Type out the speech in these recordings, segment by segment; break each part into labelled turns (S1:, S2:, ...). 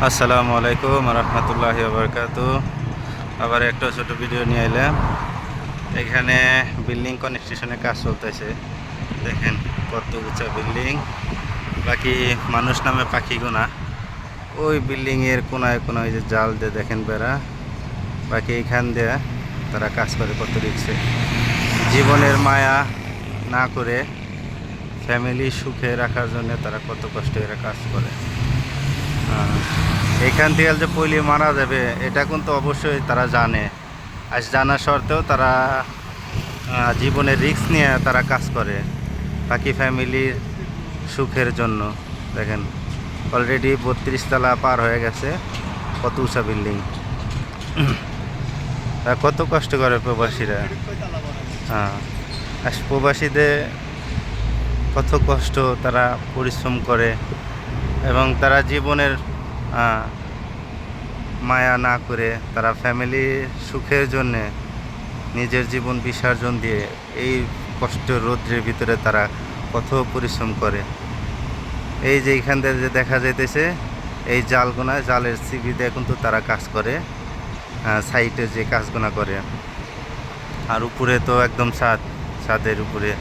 S1: আসসালামু আলাইকুম রহমতুল্লাহি বারাকাতু। আবার একটা ছোট ভিডিও নিয়ে এলাম। এখানে বিল্ডিং কনস্ট্রাকশনের কাজ চলতেছে। দেখেন কত উঁচা বিল্ডিং, বাকি মানুষ নামে পাখি গোনা। ওই বিল্ডিংয়ের কোনায় কোনায় যে জাল দিয়ে দেখেন বেড়া, বাকি এইখান দিয়ে তারা কাজ করে কত রিক্সে। জীবনের মায়া না করে ফ্যামিলি সুখে রাখার জন্য তারা কত কষ্টে এরা কাজ করে। এখান থেকে যে পইলে মারা যাবে এটা কিন্তু অবশ্যই তারা জানে। আজ জানা সত্ত্বেও তারা জীবনের রিস্ক নিয়ে তারা কাজ করে বাকি ফ্যামিলির সুখের জন্য। দেখেন অলরেডি 32 তলা পার হয়ে গেছে, কত উঁচা বিল্ডিং। কত কষ্ট করে প্রবাসীরা। আজ প্রবাসীদের কত কষ্ট, তারা পরিশ্রম করে এবং তারা জীবনের মায়া না করে তারা ফ্যামিলির সুখের জন্যে নিজের জীবন বিসর্জন দিয়ে এই কষ্ট রৌদ্রের ভিতরে তারা কত পরিশ্রম করে। এই যে এইখান থেকে যে দেখা যাইতেছে এই জালগোনা, জালের সিবি দিয়ে কিন্তু তারা কাজ করে, সাইটে যে কাজগুনা করে। আর উপরে তো একদম ছাদের উপরে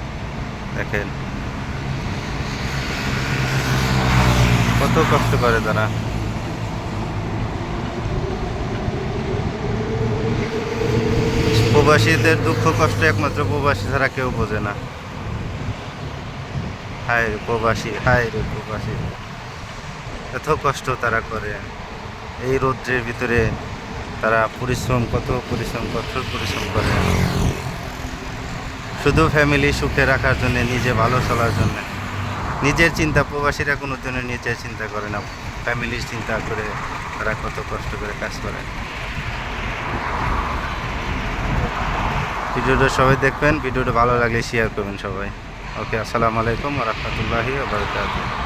S1: দেখেন কত কষ্ট করে তারা। প্রবাসীদের দুঃখ কষ্ট একমাত্র প্রবাসী ছাড়া কেউ বোঝে না। হায় রে প্রবাসী, হায় রে প্রবাসী, এত কষ্ট তারা করে এই রৌদ্রের ভিতরে। তারা কত পরিশ্রম করে শুধু ফ্যামিলি সুখে রাখার জন্য, নিজে ভালো চলার জন্য। নিজের চিন্তা, প্রবাসীরা কোনো দিনও নিজের চিন্তা করে না, ফ্যামিলির চিন্তা করে তারা কত কষ্ট করে কাজ করে। ভিডিওটা সবাই দেখবেন, ভিডিওটা ভালো লাগলে শেয়ার করবেন সবাই। ওকে, আসসালামু আলাইকুম ওয়া রাহমাতুল্লাহি ওয়া বারাকাতুহু।